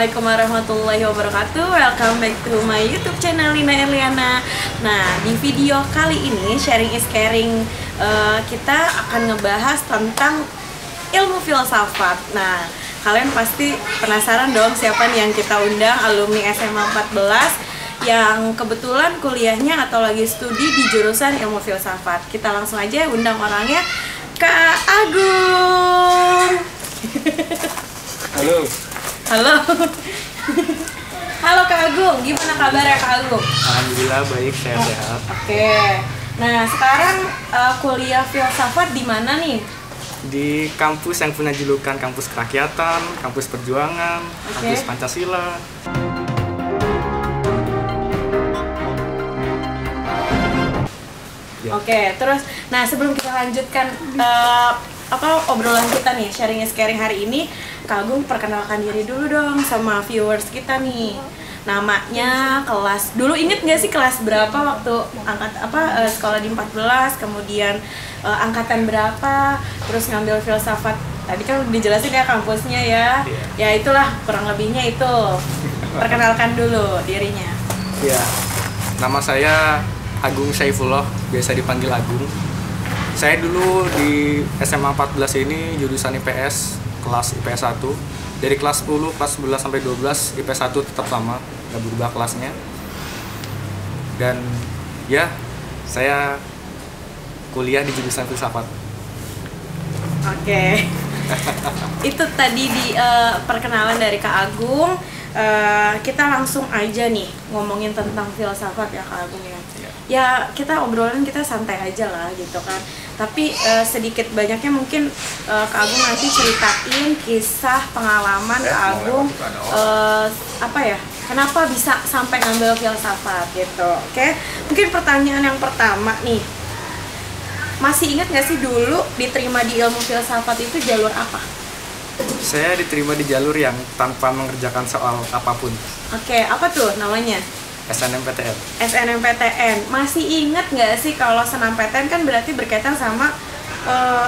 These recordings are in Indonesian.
Assalamualaikum warahmatullahi wabarakatuh. Welcome back to my YouTube channel Lina Erliana. Nah, di video kali ini sharing is caring, kita akan ngebahas tentang ilmu filsafat. Nah, kalian pasti penasaran dong siapa nih yang kita undang, alumni SMA 14 yang kebetulan kuliahnya atau lagi studi di jurusan ilmu filsafat. Kita langsung aja undang orangnya, Kak Agung. Halo. Halo. Halo Kak Agung, gimana kabarnya Kak Agung? Alhamdulillah baik, sehat-sehat. Oke. Nah, sekarang kuliah filsafat di mana nih? Di kampus yang punya julukan kampus kerakyatan, kampus perjuangan, kampus Pancasila. Ya. Oke, terus nah sebelum kita lanjutkan obrolan kita nih, sharing is caring hari ini, Kak Agung perkenalkan diri dulu dong sama viewers kita nih. Namanya, kelas, dulu inget nggak sih kelas berapa waktu sekolah di 14, kemudian angkatan berapa, terus ngambil filsafat. Tadi kan udah dijelasin ya kampusnya ya. Ya itulah kurang lebihnya itu. Perkenalkan dulu dirinya. Ya. Nama saya Agung Saifullah, biasa dipanggil Agung. Saya dulu di SMA 14 ini jurusan IPS, kelas IPS 1. Dari kelas 10, kelas 11 sampai 12 IPS 1 tetap sama, nggak berubah kelasnya. Dan ya, saya kuliah di jurusan filsafat. Oke. Itu tadi di perkenalan dari Kak Agung. Kita langsung aja nih ngomongin tentang filsafat ya Kak Agung ya. Ya kita obrolan kita santai aja lah gitu kan. Tapi sedikit banyaknya mungkin Kak Agung nanti ceritain kisah pengalaman Kak Agung kenapa bisa sampai ngambil filsafat gitu. Oke. Mungkin pertanyaan yang pertama nih, masih ingat nggak sih dulu diterima di ilmu filsafat itu jalur apa? Saya diterima di jalur yang tanpa mengerjakan soal apapun. Oke, apa tuh namanya? SNMPTN. SNMPTN. Masih ingat nggak sih kalau SNMPTN kan berarti berkaitan sama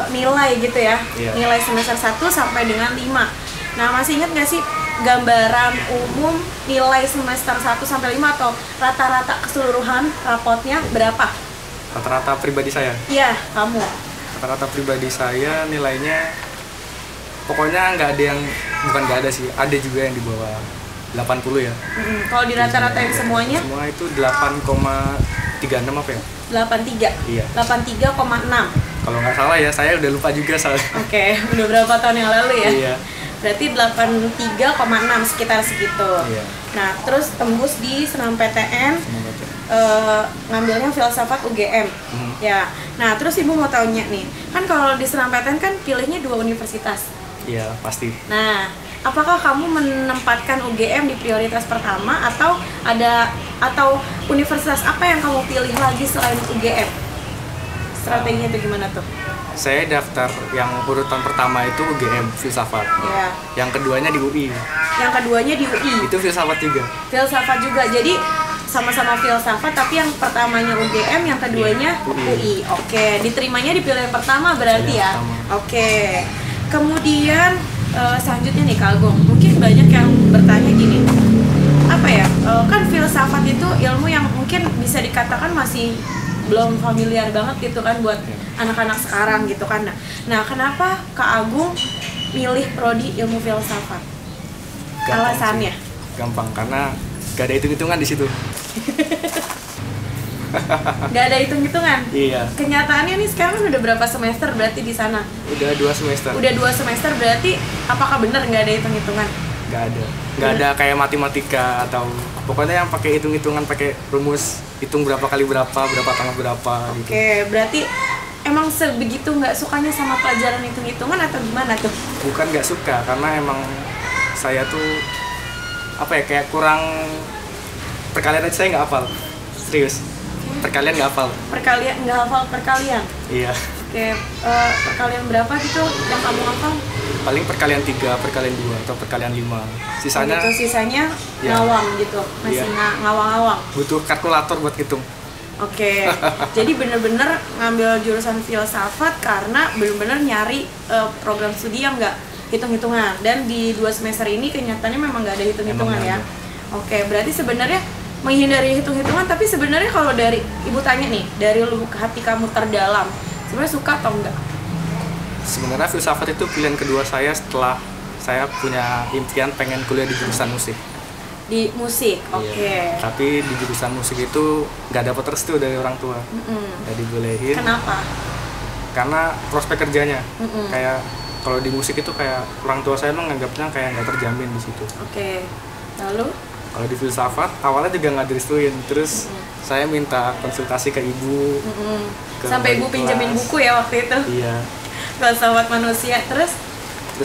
nilai gitu ya? Iya. Nilai semester 1 sampai dengan 5. Nah, masih ingat nggak sih gambaran umum nilai semester 1 sampai 5 atau rata-rata keseluruhan rapotnya berapa? Rata-rata pribadi saya? Iya, kamu. Rata-rata pribadi saya nilainya pokoknya nggak ada yang, bukan nggak ada sih, ada juga yang di bawah 80 ya. Kalau di rata-ratain semuanya? Semua itu 8,36 apa ya? 83? Iya. 83,6? Kalau nggak salah ya, saya udah lupa juga soalnya. Oke, udah berapa tahun yang lalu ya? Iya. Berarti 83,6 sekitar segitu. Iya. Nah, terus tembus di SNMPTN, ngambilnya filsafat UGM. Ya. Nah, terus Ibu mau tanya nih, kan kalau di SNMPTN kan pilihnya 2 universitas. Iya, pasti. Nah, apakah kamu menempatkan UGM di prioritas pertama atau universitas apa yang kamu pilih lagi selain UGM? Strateginya itu gimana tuh? Saya daftar yang urutan pertama itu UGM filsafat. Iya. Yang keduanya di UI. Yang keduanya di UI. Itu filsafat juga. Filsafat juga. Jadi sama-sama filsafat tapi yang pertamanya UGM, yang keduanya UI. Oke, diterimanya di pilihan pertama berarti ya. Oke. Kemudian selanjutnya nih Kak Agung, mungkin banyak yang bertanya gini, kan filsafat itu ilmu yang mungkin bisa dikatakan masih belum familiar banget gitu kan buat anak-anak sekarang gitu kan. Nah, kenapa Kak Agung milih prodi ilmu filsafat? Alasannya? Gampang, karena gak ada hitung-hitungan di situ. Gak ada hitung-hitungan? Iya. Kenyataannya nih sekarang udah berapa semester berarti di sana? Udah 2 semester. Udah 2 semester berarti apakah benar nggak ada hitung-hitungan? Nggak ada. Nggak ada kayak matematika atau pokoknya yang pakai hitung-hitungan, pakai rumus hitung berapa kali berapa tambah berapa gitu. Oke, berarti emang sebegitu nggak sukanya sama pelajaran hitung-hitungan atau gimana tuh? Bukan nggak suka, karena emang saya tuh kayak kurang, perkalian aja saya nggak hafal. Serius. Perkalian nggak hafal. Perkalian nggak hafal perkalian? Iya. Oke, perkalian berapa gitu yang kamu hafal? Paling perkalian 3, perkalian 2, atau perkalian 5. Sisanya sisanya ngawang gitu, masih ngawang-ngawang. Butuh kalkulator buat hitung. Oke. Jadi bener-bener ngambil jurusan filsafat karena bener-bener nyari program studi yang nggak hitung-hitungan, dan di 2 semester ini kenyataannya memang nggak ada hitung-hitungan ya. Oke, berarti sebenarnya menghindari hitung-hitungan, tapi sebenarnya kalau dari ibu tanya nih, dari lubuk hati kamu terdalam, sebenarnya suka atau enggak? Sebenarnya filsafat itu pilihan kedua saya setelah saya punya impian pengen kuliah di jurusan musik. Di musik, oke. Iya. Tapi di jurusan musik itu nggak dapat restu dari orang tua, nggak dibolehin. Kenapa? Karena prospek kerjanya, kayak kalau di musik itu kayak orang tua saya menganggapnya kayak nggak terjamin di situ. Oke, lalu? Kalau di filsafat awalnya juga nggak direstuin, terus saya minta konsultasi ke ibu, sampai ibu pinjemin buku ya waktu itu. Iya. Filsafat manusia, terus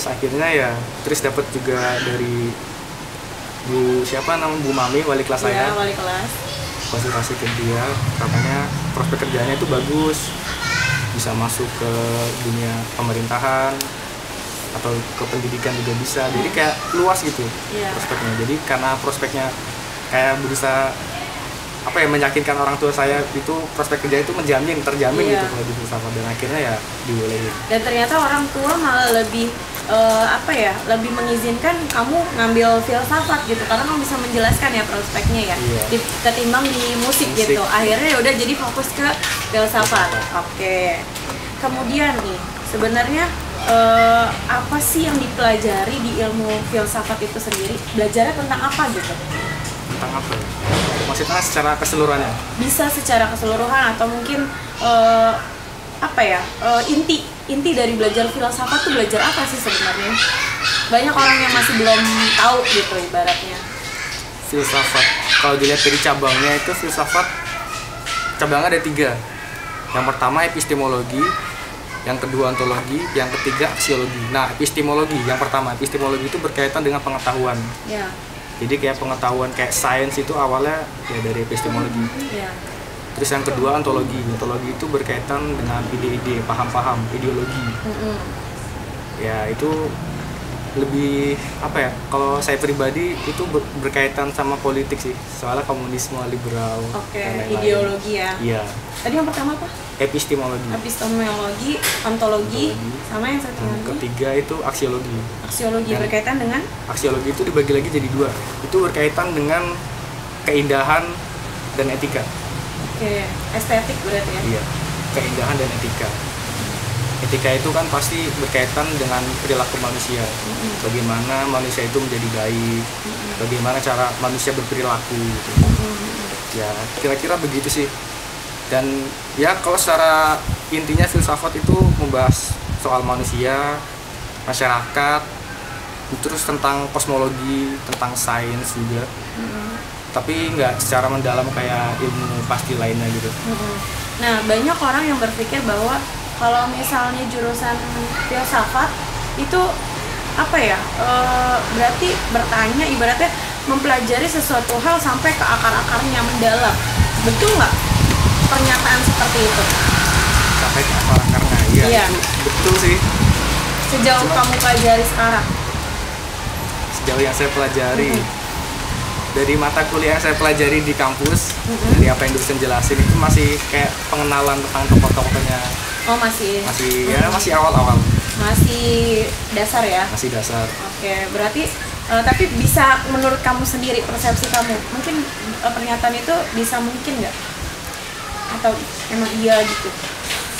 akhirnya ya terus dapat juga dari Bu Mami, wali kelas saya. Wali kelas. Konsultasi ke dia, katanya prospek kerjanya itu bagus, bisa masuk ke dunia pemerintahan atau ke pendidikan juga bisa. Jadi kayak luas gitu prospeknya. Jadi karena prospeknya kayak berusaha meyakinkan orang tua saya itu prospek kerja itu terjamin gitu kalau di filsafat, dan akhirnya ya dibolehin. Dan ternyata orang tua malah lebih lebih mengizinkan kamu ngambil filsafat gitu, karena kamu bisa menjelaskan ya prospeknya ya, ketimbang di musik gitu. Akhirnya ya udah jadi fokus ke filsafat. Oke. Kemudian nih, sebenarnya apa sih yang dipelajari di ilmu filsafat itu sendiri? Belajarnya tentang apa gitu? Tentang apa? Maksudnya secara keseluruhannya? Bisa secara keseluruhan, atau mungkin inti dari belajar filsafat tuh belajar apa sih sebenarnya? Banyak orang yang masih belum tahu gitu ibaratnya. Filsafat, kalau dilihat dari cabangnya itu filsafat cabangnya ada 3. Yang pertama epistemologi, yang kedua ontologi, yang ketiga aksiologi. Nah, yang pertama epistemologi itu berkaitan dengan pengetahuan. Ya. Jadi kayak pengetahuan kayak sains itu awalnya ya dari epistemologi. Ya. Terus yang kedua ontologi itu berkaitan dengan ide-ide, paham-paham, ideologi. Ya itu lebih kalau saya pribadi itu berkaitan sama politik sih, soalnya komunisme, liberal. Ideologi ya. Iya. Tadi yang pertama apa? Epistemologi, ontologi, sama yang satu lagi. Ketiga itu aksiologi. Berkaitan dengan? Aksiologi itu dibagi lagi jadi 2. Itu berkaitan dengan keindahan dan etika. Estetik berarti ya? Iya, keindahan dan etika. Etika itu kan pasti berkaitan dengan perilaku manusia. Bagaimana manusia itu menjadi baik, bagaimana cara manusia berperilaku gitu. Ya, kira-kira begitu sih. Dan ya kalau secara intinya filsafat itu membahas soal manusia, masyarakat, terus tentang kosmologi, tentang sains juga. Tapi nggak secara mendalam kayak ilmu pasti lainnya gitu. Nah, banyak orang yang berpikir bahwa kalau misalnya jurusan filsafat itu berarti bertanya, ibaratnya mempelajari sesuatu hal sampai ke akar-akarnya mendalam. Betul nggak pernyataan seperti itu? Sampai ke akar-akarnya, iya. Betul sih. Sejauh kamu pelajari sekarang? Sejauh yang saya pelajari, dari mata kuliah yang saya pelajari di kampus, dari apa yang dosen jelasin itu masih kayak pengenalan tentang tokoh-tokohnya. Masih awal-awal. Masih dasar ya? Masih dasar. Oke, berarti tapi bisa menurut kamu sendiri, persepsi kamu, mungkin pernyataan itu bisa mungkin nggak? Atau emang iya gitu?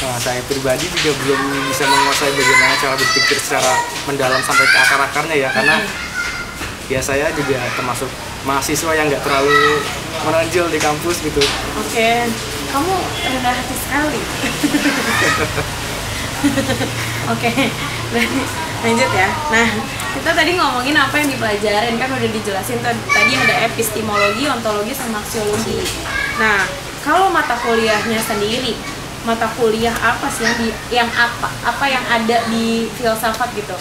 Nah, saya pribadi juga belum bisa menguasai bagaimana cara berpikir secara mendalam sampai ke akar-akarnya ya, karena ya saya juga termasuk mahasiswa yang nggak terlalu menonjol di kampus gitu. Oke, kamu rendah hati sekali. Oke, lanjut ya. Nah, kita tadi ngomongin apa yang dipelajarin, kan udah dijelasin tadi ada epistemologi, ontologi, sama aksiologi. Nah, kalau mata kuliahnya sendiri, mata kuliah apa sih yang ada di filsafat gitu?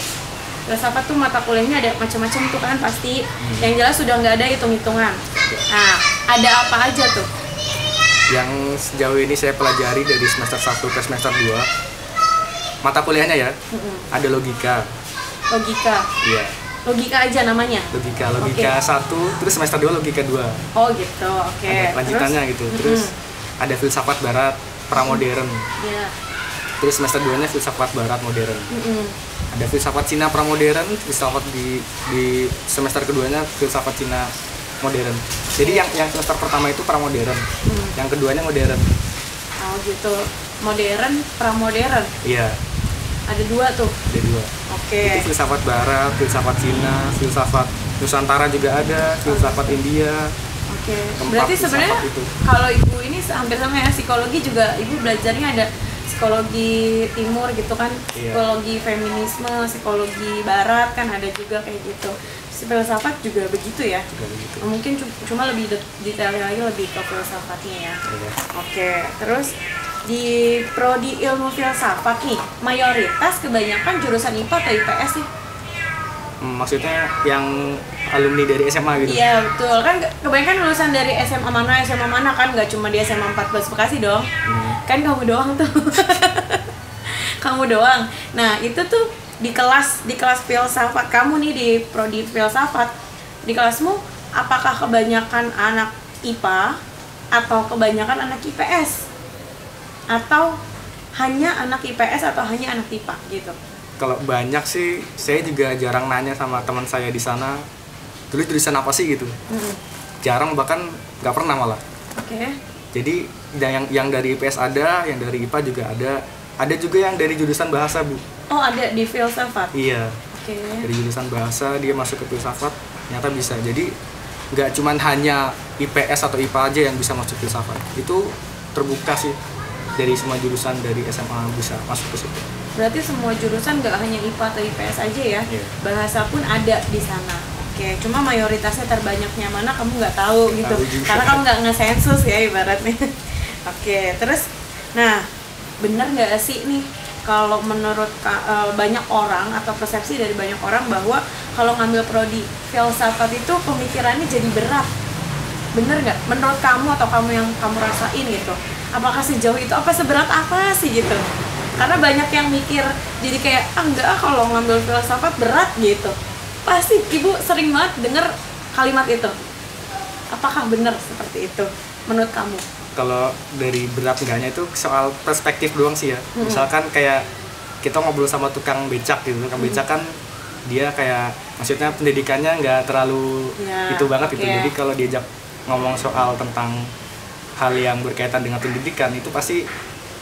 Filsafat tuh mata kuliahnya ada macam-macam tuh kan pasti. Yang jelas sudah nggak ada hitung-hitungan. Nah, ada apa aja tuh? Yang sejauh ini saya pelajari dari semester 1 ke semester 2, mata kuliahnya ya, ada logika. Iya. Logika aja namanya? Logika 1, terus semester 2 logika 2. Oh gitu, oke. Ada lanjutannya gitu. Terus ada filsafat barat, pramodern. Iya. Terus semester 2-nya filsafat barat modern. Ada filsafat Cina pramodern, filsafat di semester keduanya filsafat Cina modern. Jadi yang semester pertama itu pramodern, yang keduanya modern. Oh gitu, modern, pramodern. Iya. Ada 2 tuh. Ada 2. Oke. Itu filsafat barat, filsafat Cina, filsafat Nusantara juga ada, filsafat India. Oke. Berarti sebenarnya kalau ibu ini hampir sama ya, psikologi juga ibu belajarnya ada psikologi timur gitu kan, psikologi feminisme, psikologi barat kan ada juga kayak gitu. Filsafat juga begitu ya? Juga begitu. Mungkin cuma lebih detailnya lagi lebih ke filsafatnya ya. Oke, terus di prodi ilmu filsafat nih, mayoritas kebanyakan jurusan IPA atau IPS sih? Maksudnya yang alumni dari SMA gitu? Iya betul, kan kebanyakan lulusan dari SMA mana kan, nggak cuma di SMA 14 Bekasi dong. Kan kamu doang tuh. Kamu doang. Nah itu tuh di kelas filsafat kamu nih, di prodi filsafat, di kelasmu apakah kebanyakan anak IPA atau kebanyakan anak IPS? Atau hanya anak IPS atau hanya anak IPA gitu? Kalau banyak sih, saya juga jarang nanya sama teman saya di sana, dulu jurusan apa sih gitu. Jarang, bahkan nggak pernah malah. Oke. Jadi yang dari IPS ada, yang dari IPA juga ada juga yang dari jurusan bahasa, Bu. Oh ada di filsafat? Iya. Oke. Dari jurusan bahasa dia masuk ke filsafat, ternyata bisa. Jadi nggak cuman hanya IPS atau IPA aja yang bisa masuk filsafat. Itu terbuka sih, dari semua jurusan dari SMA bisa masuk ke situ. Berarti semua jurusan nggak hanya IPA atau IPS aja ya? Bahasa pun ada di sana. Oke, cuma mayoritasnya terbanyaknya mana kamu nggak tahu gitu, karena kamu nggak nge-sensus ya ibaratnya. Oke, terus, nah bener nggak sih nih kalau menurut banyak orang atau persepsi dari banyak orang bahwa kalau ngambil prodi filsafat itu pemikirannya jadi berat? Bener nggak? Menurut kamu atau kamu yang kamu rasain gitu? Apakah sejauh itu? Apa seberat apa sih gitu? Karena banyak yang mikir jadi kayak enggak kalau ngambil filsafat berat gitu. Pasti ibu sering banget denger kalimat itu. Apakah benar seperti itu menurut kamu? Kalau dari berat enggaknya itu soal perspektif doang sih ya. Misalkan kayak kita ngobrol sama tukang becak gitu, tukang becak kan dia kayak maksudnya pendidikannya nggak terlalu itu banget gitu. Jadi kalau diajak ngomong soal tentang hal yang berkaitan dengan pendidikan itu pasti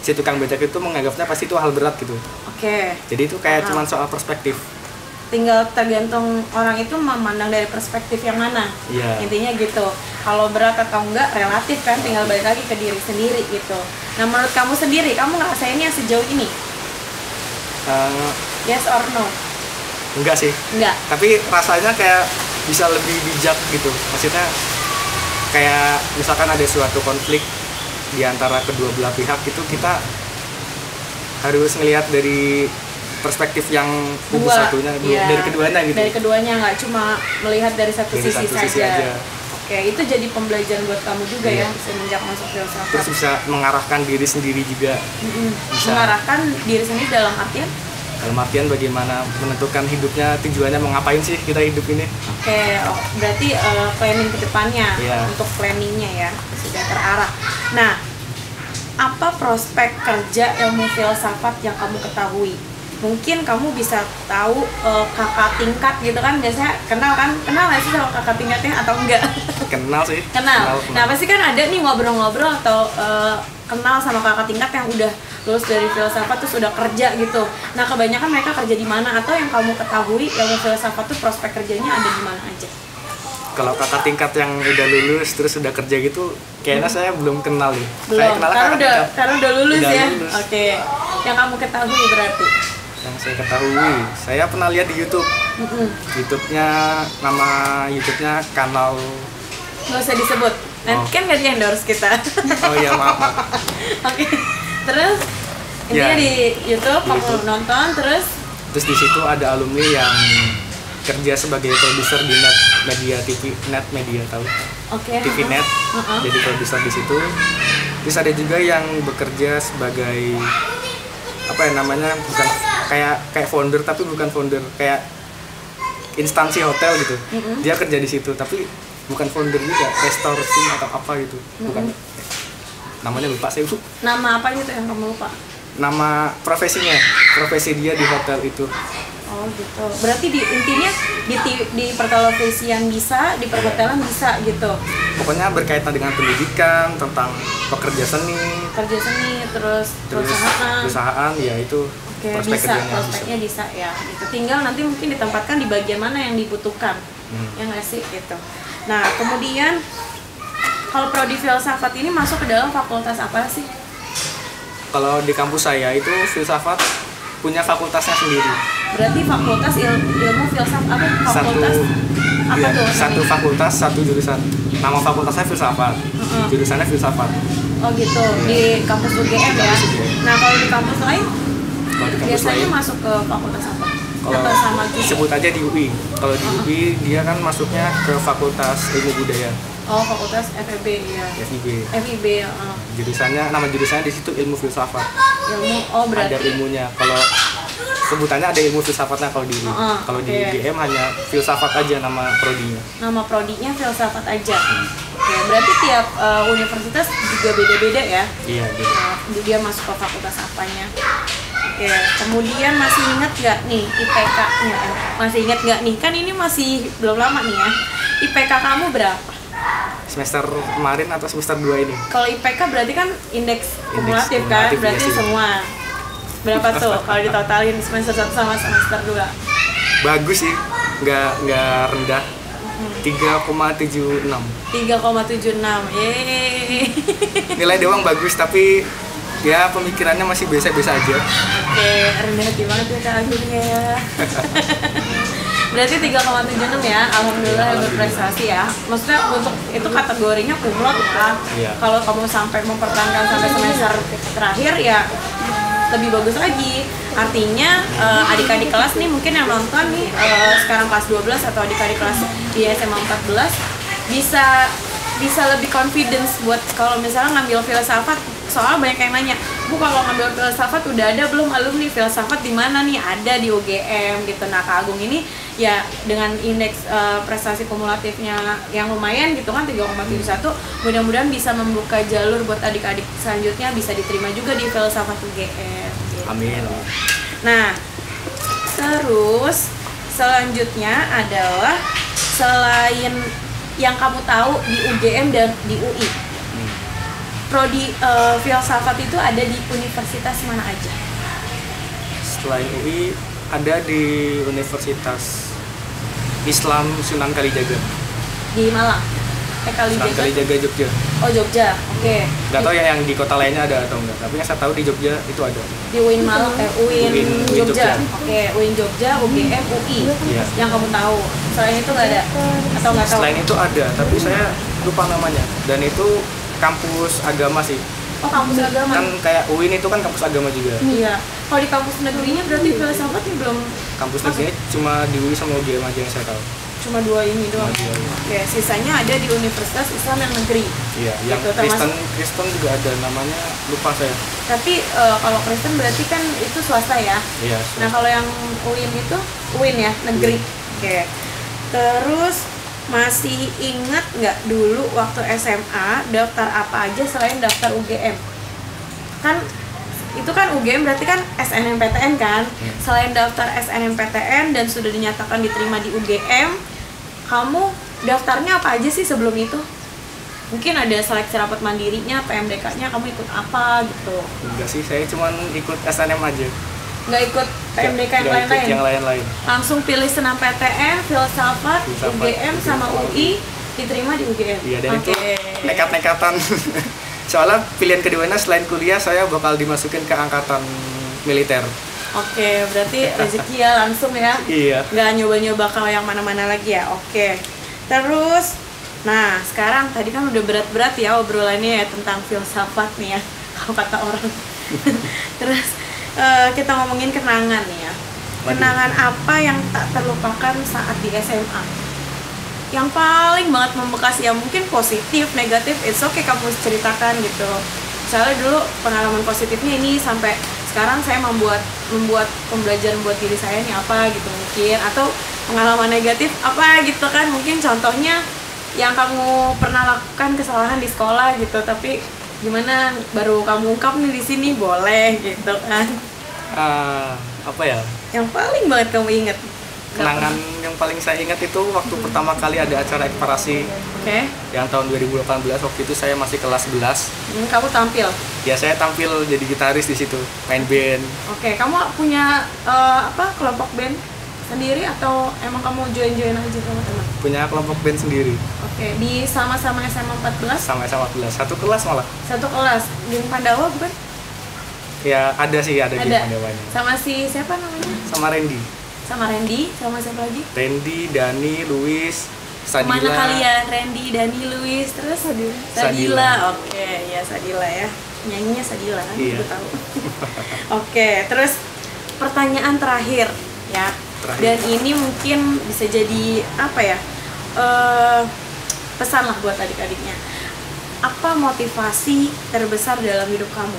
si tukang becak itu menganggapnya pasti itu hal berat gitu. Oke. Jadi itu kayak cuman soal perspektif. Tinggal tergantung orang itu memandang dari perspektif yang mana. Intinya gitu. Kalau berat atau enggak relatif kan, tinggal balik lagi ke diri sendiri gitu. Nah menurut kamu sendiri, kamu ngerasainnya sejauh ini? Yes or no? Enggak sih. Enggak. Tapi rasanya kayak bisa lebih bijak gitu. Maksudnya kayak misalkan ada suatu konflik di antara kedua belah pihak itu kita harus ngelihat dari perspektif yang kubu satunya dari keduanya gitu. Dari keduanya, nggak cuma melihat dari satu sisi saja. Oke, itu jadi pembelajaran buat kamu juga ya semenjak masuk filsafat. Terus bisa mengarahkan diri sendiri juga. Bisa. Mengarahkan diri sendiri dalam artian? Dalam artian bagaimana menentukan hidupnya, tujuannya mau ngapain sih kita hidup ini. Oke, berarti planning ke depannya, untuk planningnya ya, sudah terarah. Nah, apa prospek kerja ilmu filsafat yang kamu ketahui? Mungkin kamu bisa tahu kakak tingkat gitu kan, biasanya kenal nggak sih sama kakak tingkatnya atau enggak? Kenal sih. Kenal. Nah pasti kan ada nih ngobrol-ngobrol atau kenal sama kakak tingkat yang udah lulus dari filsafat terus udah kerja gitu. Nah kebanyakan mereka kerja di mana, atau yang kamu ketahui ilmu filsafat tuh prospek kerjanya ada di mana aja? Kalau kakak tingkat yang udah lulus terus udah kerja gitu, kayaknya saya belum kenal nih. Belum, saya kenal karena udah lulus udah ya. Lulus. Oke. Yang kamu ketahui berarti? Yang saya ketahui, saya pernah lihat di YouTube. YouTube-nya, nama YouTube-nya kanal. Nggak usah disebut. Nanti kan nggak di-endorse kita. Oh iya maaf. Oke. Terus intinya di YouTube kamu nonton terus di situ ada alumni yang kerja sebagai produser di Net Media TV, Net Media tahu? TV Net. Jadi produser di situ. Terus ada juga yang bekerja sebagai apa ya namanya, bukan kayak founder tapi bukan founder, kayak instansi hotel gitu. Dia kerja di situ tapi bukan founder juga, restorasi atau apa gitu. Bukan. Namanya lupa saya, Bu. Nama apa gitu yang kamu lupa? nama profesinya, profesi dia di hotel itu. Oh gitu. Berarti intinya di pertelevisian bisa, di perhotelan bisa gitu. Pokoknya berkaitan dengan pendidikan, tentang pekerja seni, terus perusahaan ya itu. Oke, prospeknya bisa ya. Gitu. Tinggal nanti mungkin ditempatkan di bagian mana yang dibutuhkan. Ya nggak sih gitu. Nah, kemudian kalau prodi filsafat ini masuk ke dalam fakultas apa sih? Kalau di kampus saya itu filsafat punya fakultasnya sendiri. Berarti fakultas ilmu filsafat apa? Fakultas apa tuh? Satu fakultas, satu jurusan. Nama fakultasnya filsafat. Jurusannya filsafat. Oh gitu. Di kampus UGM ya. Nah, kalau di kampus lain biasanya masuk ke fakultas apa? Kalau sama sebut aja di UI. Kalau di UI dia kan masuknya ke Fakultas Ilmu Budaya. Oh, fakultas FIB ya. FIB. Jurusannya, nama jurusannya di situ ilmu filsafat. Berarti ada ilmunya. Kalau sebutannya ada ilmu filsafatnya kalau di UI. Kalau di UGM hanya filsafat aja nama prodinya. Nama prodinya filsafat aja. Oke, berarti tiap universitas juga beda-beda ya? Iya, beda. Dia masuk ke fakultas apanya? Oke, kemudian masih ingat nggak nih IPK-nya? Masih ingat nggak nih? Kan ini masih belum lama nih ya. IPK kamu berapa? Semester kemarin atau semester 2 ini? Kalau IPK berarti kan indeks kumulatif kan? Berarti ya semua. Berapa tuh kalau ditotalin semester 1 sama semester 2? Bagus sih, nggak rendah. 3,76. 3,76. Yeay. Nilai doang bagus tapi ya pemikirannya masih biasa-biasa aja. Oke, rendah hati banget ya Kak Agungnya ya. Berarti 3,76 ya, alhamdulillah berprestasi ya. Maksudnya untuk itu kategorinya kumlot ya. Iya. Kalau kamu sampai mempertahankan sampai semester terakhir ya lebih bagus lagi. Artinya adik-adik kelas nih mungkin yang nonton nih sekarang kelas 12 atau adik-adik kelas di SMA 14 bisa lebih confidence buat kalau misalnya ngambil filsafat. Soalnya banyak yang nanya, Bu kalau ngambil filsafat udah ada belum alumni filsafat di mana nih? Ada di UGM gitu. Nah, Kak Agung ini ya dengan indeks prestasi kumulatifnya yang lumayan gitu kan 3,71, mudah-mudahan bisa membuka jalur buat adik-adik selanjutnya bisa diterima juga di filsafat UGM. Gitu. Amin. Nah, terus selanjutnya adalah selain yang kamu tahu di UGM dan di UI. Prodi filsafat itu ada di universitas mana aja? Selain UI ada di Universitas Islam Sunan Kalijaga. Di Malang? Sunan Kalijaga Jogja. Oh Jogja, oke. Nggak tahu ya yang di kota lainnya ada atau enggak, tapi yang saya tahu di Jogja itu ada. Di UIN Malang, UIN Jogja. Oke, UIN Jogja, UGM, UI. Iya. Yang kamu tahu. Selain itu nggak ada? Atau nggak tahu? Selain itu ada, tapi saya lupa namanya. Dan itu kampus agama sih. Oh, kampus agama. Kan kayak UIN itu kan kampus agama juga. Iya. Kalau di kampus negerinya berarti filsafatnya belum. Kampus negerinya cuma di UI sama UGM aja yang saya tahu. Cuma dua ini doang. Oke, sisanya ada di Universitas Islam yang negeri. Iya, yang Kristen juga ada, namanya lupa saya. Tapi kalau Kristen berarti kan itu swasta ya. Iya. Nah, kalau yang UIN itu UIN ya, negeri. Oke. Terus masih ingat nggak dulu waktu SMA daftar apa aja selain daftar UGM? Kan itu kan UGM berarti kan SNMPTN kan? Selain daftar SNMPTN dan sudah dinyatakan diterima di UGM, kamu daftarnya apa aja sih sebelum itu? Mungkin ada seleksi rapat mandirinya, PMDK-nya, kamu ikut apa gitu? Enggak sih, saya cuma ikut SNM aja. Nggak ikut PMDK yang lain-lain? Langsung pilih SNMPTN, filsafat, UGM sama UI, diterima di UGM? Iya, dan itu nekat-nekatan. Soalnya pilihan keduanya selain kuliah, saya bakal dimasukin ke angkatan militer. Oke, berarti rezeki ya langsung ya? Iya. Nggak nyoba-nyoba kalau yang mana-mana lagi ya? Oke. Terus, nah sekarang tadi kan udah berat-berat ya obrolannya ya tentang filsafat nih ya, kalau kata orang. Terus kita ngomongin kenangan nih ya. Kenangan apa yang tak terlupakan saat di SMA? Yang paling banget membekas ya, mungkin positif, negatif, it's okay kamu ceritakan gitu. Misalnya dulu pengalaman positifnya ini sampai sekarang saya membuat pembelajaran buat diri saya nih apa gitu mungkin, atau pengalaman negatif apa gitu kan, mungkin contohnya yang kamu pernah lakukan kesalahan di sekolah gitu tapi Gimana, baru kamu ungkap nih di sini, boleh gitu kan? Apa ya? Yang paling banget kamu inget? Kenangan yang paling saya ingat itu waktu pertama kali ada acara Eksplorasi. Oke. Yang tahun 2018, waktu itu saya masih kelas 11. Kamu tampil? Ya, saya tampil jadi gitaris di situ, main band. Oke, kamu punya kelompok band sendiri atau emang kamu join-join aja sama teman? Punya kelompok band sendiri. Oke, di sama-sama SMA 14? Sama SMA 14, satu kelas malah. Satu kelas, Geng Pandawa bukan? Ya, ada sih, ada di Pandawanya. Sama si siapa namanya? Sama Randy. Sama Randy, sama siapa lagi? Randy, Dani, Luis, Sadila. Mana kalian? Randy, Dani, Luis, terus Sadila. Oke, ya Sadila ya. Nyanyinya Sadila kan, iya. aku tahu. Oke, terus pertanyaan terakhir ya. Dan ini mungkin bisa jadi apa ya? Pesan lah buat adik-adiknya. Apa motivasi terbesar dalam hidup kamu?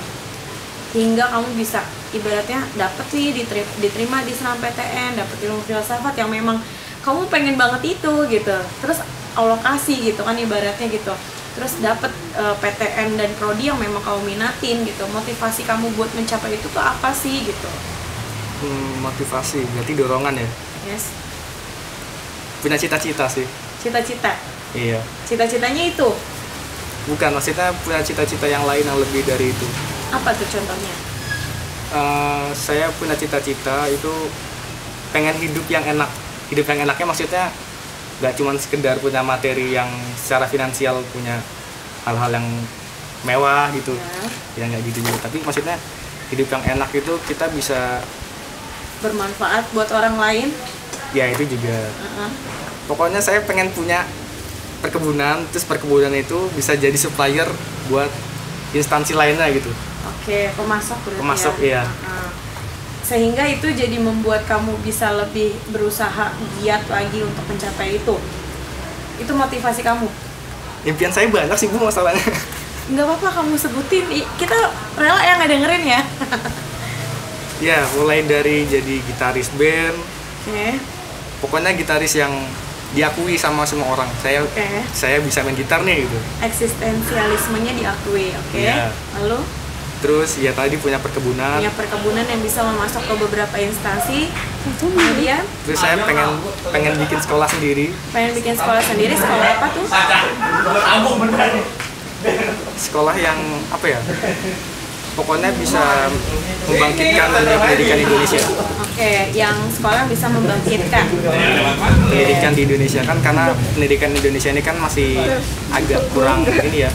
Hingga kamu bisa ibaratnya dapet sih diterima di senam PTN, dapet ilmu filsafat yang memang kamu pengen banget itu gitu, terus Allah kasih gitu kan ibaratnya gitu, terus dapet PTN dan prodi yang memang kamu minatin gitu. Motivasi kamu buat mencapai itu tuh apa sih gitu? Motivasi berarti dorongan ya? Yes. Punya cita-cita sih. Cita-cita? Iya. Cita-citanya itu? Bukan, maksudnya punya cita-cita yang lain yang lebih dari itu. Apa tuh contohnya? Saya punya cita-cita itu pengen hidup yang enak. Hidup yang enaknya maksudnya gak cuma sekedar punya materi yang secara finansial, punya hal-hal yang mewah gitu ya nggak gitu juga, tapi maksudnya hidup yang enak itu kita bisa bermanfaat buat orang lain ya, itu juga. Pokoknya saya pengen punya perkebunan, terus perkebunan itu bisa jadi supplier buat instansi lainnya gitu. Oke, pemasok berarti. Pemasok ya? Iya. Sehingga itu jadi membuat kamu bisa lebih berusaha giat lagi untuk mencapai itu. Itu motivasi kamu. Impian saya banyak sih Bu masalahnya. Nggak apa-apa kamu sebutin, kita rela yang ngedengerin ya. Ya, mulai dari jadi gitaris band. Oke. Pokoknya gitaris yang diakui sama semua orang. Saya bisa main gitar nih gitu. Eksistensialismenya diakui, oke. Ya. Lalu? Terus ya tadi punya perkebunan. Punya perkebunan yang bisa memasok ke beberapa instansi. Kemudian? Terus saya pengen bikin sekolah sendiri. Pengen bikin sekolah sendiri, sekolah apa tuh? Sekolah yang apa ya? Pokoknya bisa membangkitkan dunia pendidikan Indonesia. Oke, yang sekolah bisa membangkitkan pendidikan di Indonesia kan, karena pendidikan Indonesia ini kan masih agak kurang ini ya.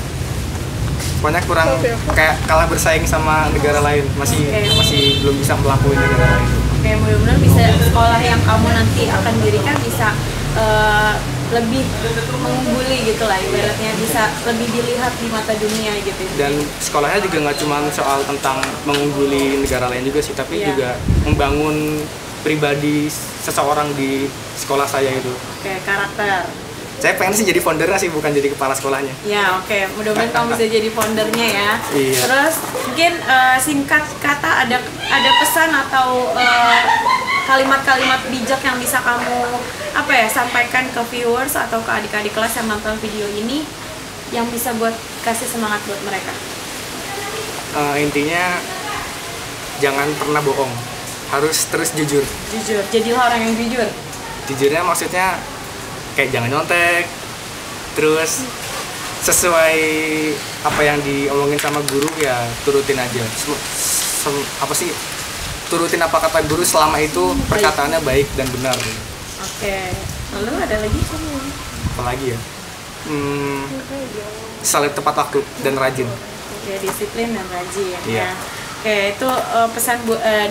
Pokoknya kurang kayak kalah bersaing sama negara lain, masih belum bisa melampaui negara lain. Oke, mudah-mudahan bisa sekolah yang kamu nanti akan dirikan bisa lebih mengungguli gitu lah, ibaratnya bisa lebih dilihat di mata dunia gitu. Dan sekolahnya juga nggak cuma soal tentang mengungguli negara lain juga sih, tapi juga membangun pribadi seseorang di sekolah saya itu. Oke, karakter. Saya pengen sih jadi foundernya sih, bukan jadi kepala sekolahnya. Ya, oke. Mudah-mudahan kamu bisa jadi foundernya ya. Iya. Terus mungkin singkat kata ada pesan atau kalimat-kalimat bijak yang bisa kamu sampaikan ke viewers atau ke adik-adik kelas yang nonton video ini yang bisa buat kasih semangat buat mereka. Intinya jangan pernah bohong, harus terus jujur. Jadilah orang yang jujur. Jujurnya maksudnya kayak jangan nyontek, terus sesuai apa yang diomongin sama guru ya turutin aja. Turutin apa kata guru selama itu perkataannya baik dan benar. Oke. Lalu ada lagi? Apa lagi ya? Selalu tepat waktu dan rajin. Oke, disiplin dan rajin ya. Oke, itu pesan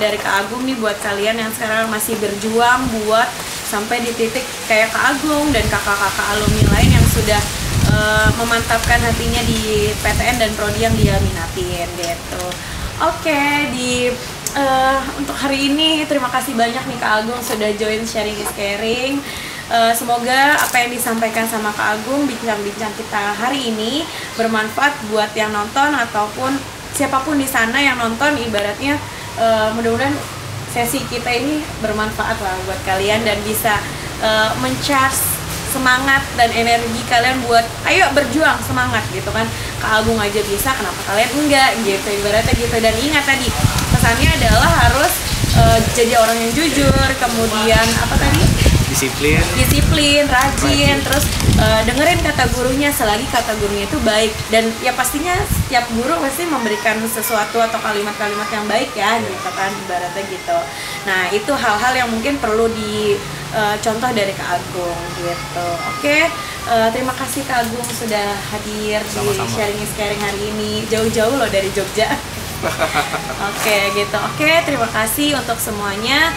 dari Kak Agung nih buat kalian yang sekarang masih berjuang buat sampai di titik kayak Kak Agung dan kakak-kakak alumni lain yang sudah memantapkan hatinya di PTN dan prodi yang dia minatin gitu. Oke, untuk hari ini terima kasih banyak nih Kak Agung sudah join Sharing is Caring. Semoga apa yang disampaikan sama Kak Agung, bincang-bincang kita hari ini bermanfaat buat yang nonton ataupun siapapun di sana yang nonton. Ibaratnya mudah-mudahan sesi kita ini bermanfaat lah buat kalian dan bisa mencharge semangat dan energi kalian buat ayo berjuang, semangat gitu kan. Kak Agung aja bisa, kenapa kalian enggak gitu, ibaratnya gitu. Dan ingat tadi pesannya adalah harus jadi orang yang jujur, kemudian apa tadi, disiplin, rajin. Terus dengerin kata gurunya selagi kata gurunya itu baik. Dan ya pastinya setiap guru pasti memberikan sesuatu atau kalimat-kalimat yang baik ya gitu kan, ibaratnya gitu. Nah itu hal-hal yang mungkin perlu dicontoh dari Kak Agung gitu. Oke, terima kasih Kak Agung sudah hadir. Sama-sama. Di sharing hari ini, jauh-jauh loh dari Jogja. Oke gitu. Oke, terima kasih untuk semuanya.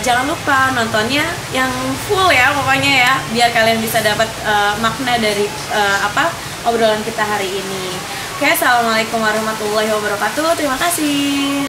Jangan lupa nontonnya yang full ya pokoknya ya, biar kalian bisa dapat makna dari obrolan kita hari ini. Oke, assalamualaikum warahmatullahi wabarakatuh. Terima kasih.